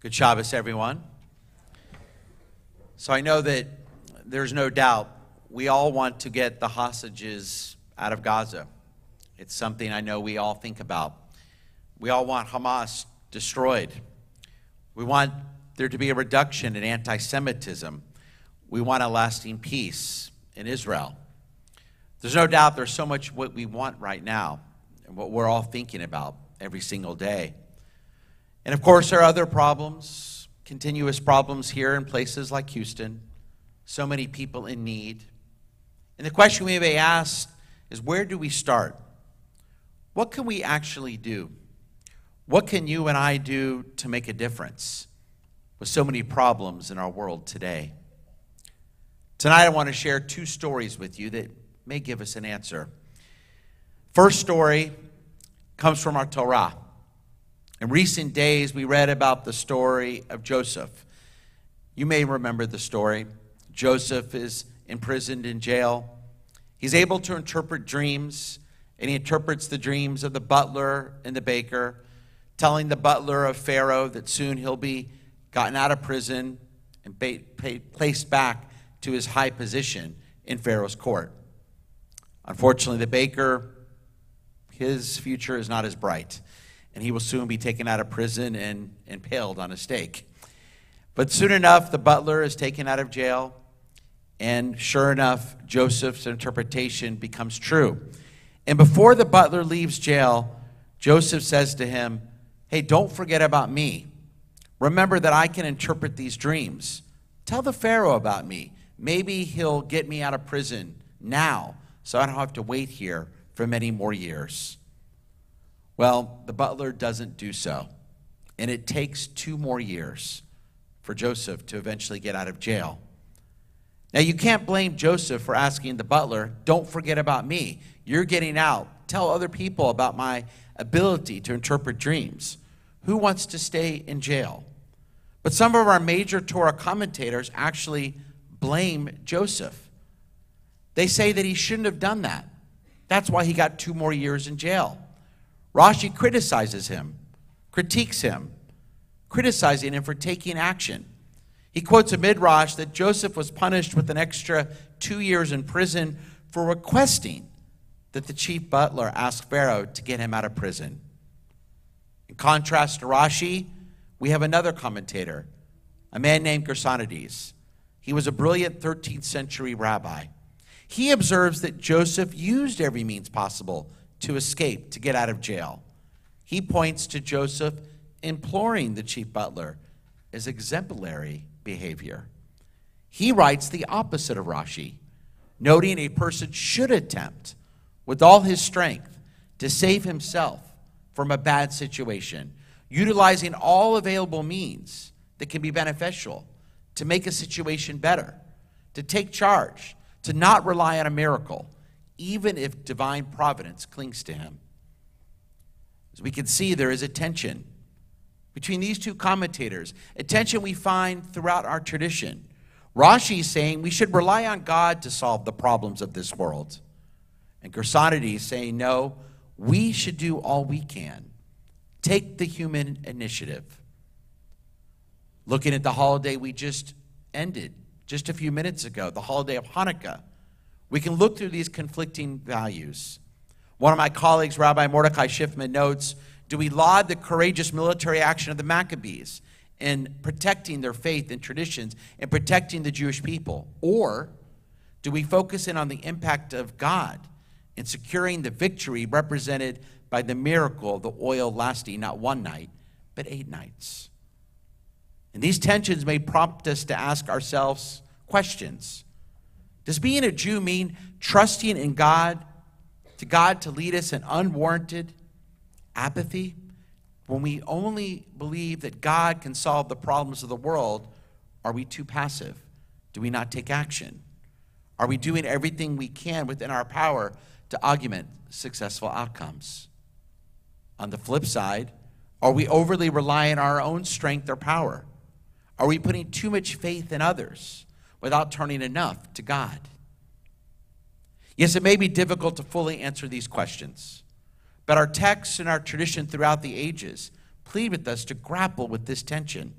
Good Shabbos, everyone. So I know that there's no doubt we all want to get the hostages out of Gaza. It's something I know we all think about. We all want Hamas destroyed. We want there to be a reduction in anti-Semitism. We want a lasting peace in Israel. There's no doubt there's so much what we want right now and what we're all thinking about every single day. And of course, there are other problems, continuous problems here in places like Houston, so many people in need. And the question we may ask is, where do we start? What can we actually do? What can you and I do to make a difference with so many problems in our world today? Tonight I want to share two stories with you that may give us an answer. First story comes from our Torah. In recent days, we read about the story of Joseph. You may remember the story. Joseph is imprisoned in jail. He's able to interpret dreams, and he interprets the dreams of the butler and the baker, telling the butler of Pharaoh that soon he'll be gotten out of prison and placed back to his high position in Pharaoh's court. Unfortunately, the baker, his future is not as bright, and he will soon be taken out of prison and impaled on a stake. But soon enough, the butler is taken out of jail, and sure enough, Joseph's interpretation becomes true. And before the butler leaves jail, Joseph says to him, "Hey, don't forget about me. Remember that I can interpret these dreams. Tell the Pharaoh about me. Maybe he'll get me out of prison now, so I don't have to wait here for many more years." Well, the butler doesn't do so, and it takes 2 more years for Joseph to eventually get out of jail. Now, you can't blame Joseph for asking the butler, "Don't forget about me. You're getting out. Tell other people about my ability to interpret dreams." Who wants to stay in jail? But some of our major Torah commentators actually blame Joseph. They say that he shouldn't have done that. That's why he got 2 more years in jail. Rashi criticizes him, critiques him, criticizing him for taking action. He quotes a midrash that Joseph was punished with an extra 2 years in prison for requesting that the chief butler ask Pharaoh to get him out of prison. In contrast to Rashi, we have another commentator, a man named Gersonides. He was a brilliant 13th century rabbi. He observes that Joseph used every means possible to escape, to get out of jail. He points to Joseph imploring the chief butler as exemplary behavior. He writes the opposite of Rashi, noting a person should attempt with all his strength to save himself from a bad situation, utilizing all available means that can be beneficial to make a situation better, to take charge, to not rely on a miracle, even if divine providence clings to him. As we can see, there is a tension between these two commentators, a tension we find throughout our tradition. Rashi is saying we should rely on God to solve the problems of this world. And Gersonides is saying, no, we should do all we can. Take the human initiative. Looking at the holiday we just ended just a few minutes ago, the holiday of Hanukkah, we can look through these conflicting values. One of my colleagues, Rabbi Mordechai Schiffman, notes, do we laud the courageous military action of the Maccabees in protecting their faith and traditions and protecting the Jewish people? Or do we focus in on the impact of God in securing the victory represented by the miracle of the oil lasting not 1 night, but 8 nights? And these tensions may prompt us to ask ourselves questions. Does being a Jew mean trusting in God to lead us in unwarranted apathy? When we only believe that God can solve the problems of the world, are we too passive? Do we not take action? Are we doing everything we can within our power to augment successful outcomes? On the flip side, are we overly relying on our own strength or power? Are we putting too much faith in others without turning enough to God? Yes, it may be difficult to fully answer these questions, but our texts and our tradition throughout the ages plead with us to grapple with this tension.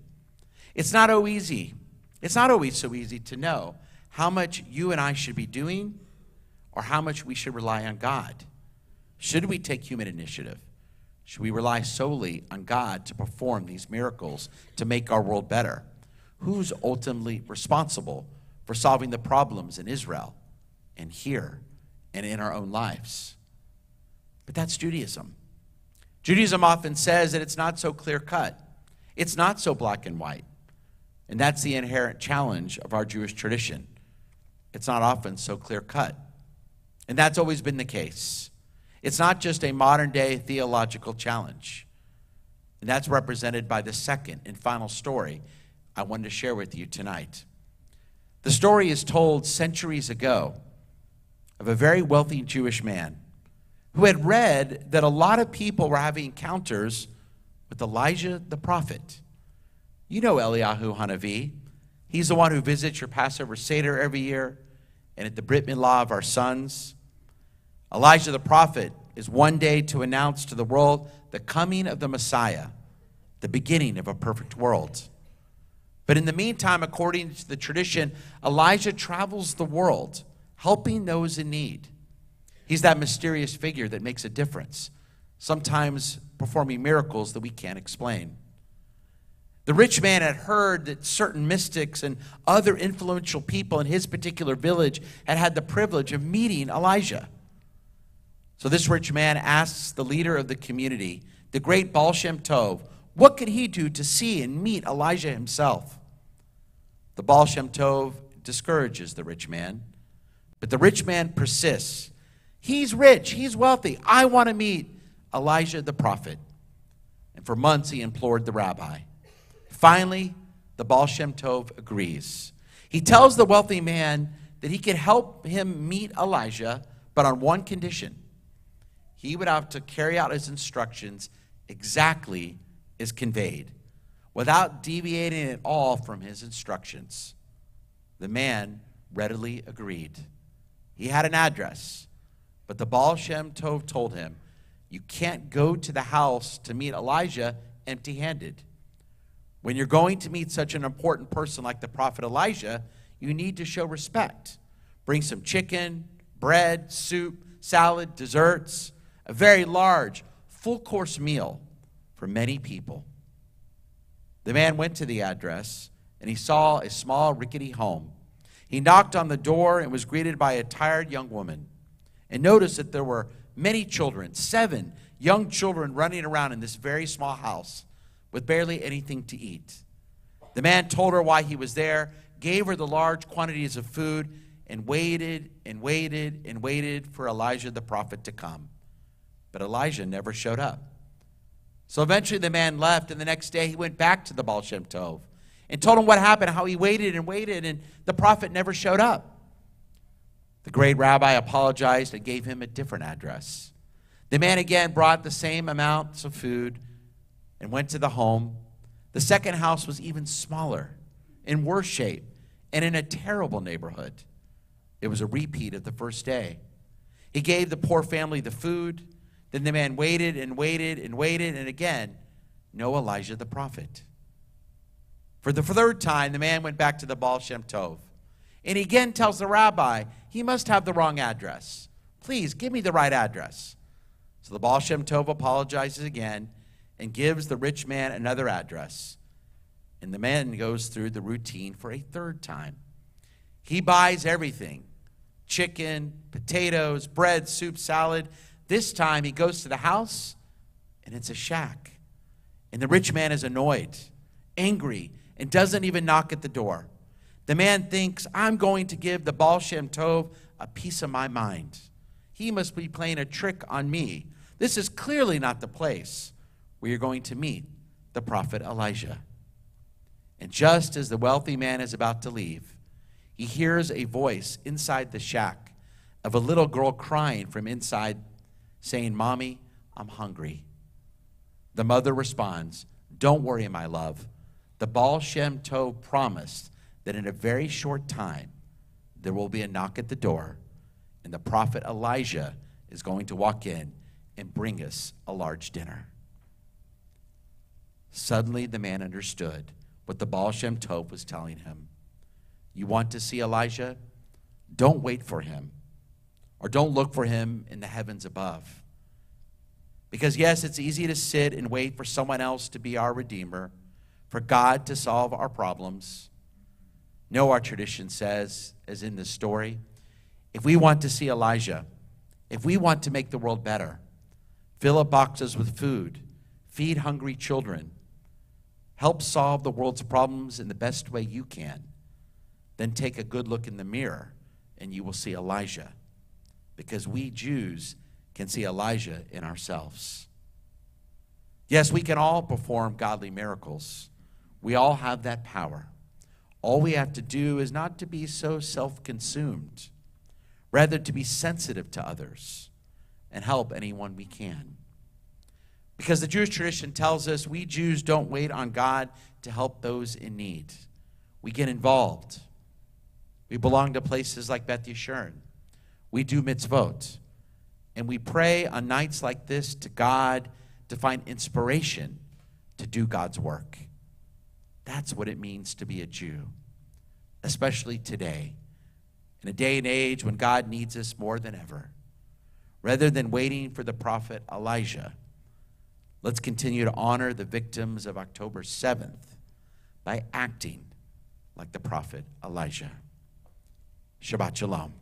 It's not always easy. It's not always so easy to know how much you and I should be doing or how much we should rely on God. Should we take human initiative? Should we rely solely on God to perform these miracles to make our world better? Who's ultimately responsible for solving the problems in Israel and here and in our own lives? But that's Judaism. Judaism often says that it's not so clear-cut. It's not so black and white. And that's the inherent challenge of our Jewish tradition. It's not often so clear-cut. And that's always been the case. It's not just a modern-day theological challenge. And that's represented by the second and final story I wanted to share with you tonight. The story is told centuries ago of a very wealthy Jewish man who had read that a lot of people were having encounters with Elijah the prophet. You know Eliyahu Hanavi. He's the one who visits your Passover Seder every year and at the Brit Milah of our sons. Elijah the prophet is one day to announce to the world the coming of the Messiah, the beginning of a perfect world. But in the meantime, according to the tradition, Elijah travels the world, helping those in need. He's that mysterious figure that makes a difference, sometimes performing miracles that we can't explain. The rich man had heard that certain mystics and other influential people in his particular village had had the privilege of meeting Elijah. So this rich man asks the leader of the community, the great Baal Shem Tov, what could he do to see and meet Elijah himself? The Baal Shem Tov discourages the rich man, but the rich man persists. He's rich, he's wealthy. I want to meet Elijah the prophet. And for months he implored the rabbi. Finally, the Baal Shem Tov agrees. He tells the wealthy man that he could help him meet Elijah, but on one condition. He would have to carry out his instructions exactly as conveyed, without deviating at all from his instructions. The man readily agreed. He had an address, but the Baal Shem Tov told him, you can't go to the house to meet Elijah empty-handed. When you're going to meet such an important person like the prophet Elijah, you need to show respect. Bring some chicken, bread, soup, salad, desserts, a very large, full-course meal for many people. The man went to the address, and he saw a small, rickety home. He knocked on the door and was greeted by a tired young woman, and noticed that there were many children, 7 young children running around in this very small house with barely anything to eat. The man told her why he was there, gave her the large quantities of food, and waited and waited and waited for Elijah the prophet to come. But Elijah never showed up. So eventually the man left, and the next day he went back to the Baal Shem Tov and told him what happened, how he waited and waited, and the prophet never showed up. The great rabbi apologized and gave him a different address. The man again brought the same amounts of food and went to the home. The second house was even smaller, in worse shape, and in a terrible neighborhood. It was a repeat of the first day. He gave the poor family the food. Then the man waited and waited and waited, and again, no Elijah the prophet. For the third time, the man went back to the Baal Shem Tov. And he again tells the rabbi, he must have the wrong address. Please, give me the right address. So the Baal Shem Tov apologizes again and gives the rich man another address. And the man goes through the routine for a third time. He buys everything, chicken, potatoes, bread, soup, salad. This time he goes to the house, and it's a shack. And the rich man is annoyed, angry, and doesn't even knock at the door. The man thinks, I'm going to give the Baal Shem Tov a piece of my mind. He must be playing a trick on me. This is clearly not the place where you're going to meet the prophet Elijah. And just as the wealthy man is about to leave, he hears a voice inside the shack of a little girl crying from inside, saying, Mommy, I'm hungry. The mother responds, don't worry, my love. The Baal Shem Tov promised that in a very short time, there will be a knock at the door, and the prophet Elijah is going to walk in and bring us a large dinner. Suddenly, the man understood what the Baal Shem Tov was telling him. You want to see Elijah? Don't wait for him, or don't look for him in the heavens above. Because yes, it's easy to sit and wait for someone else to be our Redeemer, for God to solve our problems. No, our tradition says, as in this story, if we want to see Elijah, if we want to make the world better, fill up boxes with food, feed hungry children, help solve the world's problems in the best way you can, then take a good look in the mirror and you will see Elijah. Because we Jews can see Elijah in ourselves. Yes, we can all perform godly miracles. We all have that power. All we have to do is not to be so self-consumed, rather to be sensitive to others and help anyone we can. Because the Jewish tradition tells us we Jews don't wait on God to help those in need. We get involved. We belong to places like Beth Yeshurun. We do mitzvot. And we pray on nights like this to God to find inspiration to do God's work. That's what it means to be a Jew, especially today, in a day and age when God needs us more than ever. Rather than waiting for the prophet Elijah, let's continue to honor the victims of October 7th by acting like the prophet Elijah. Shabbat Shalom.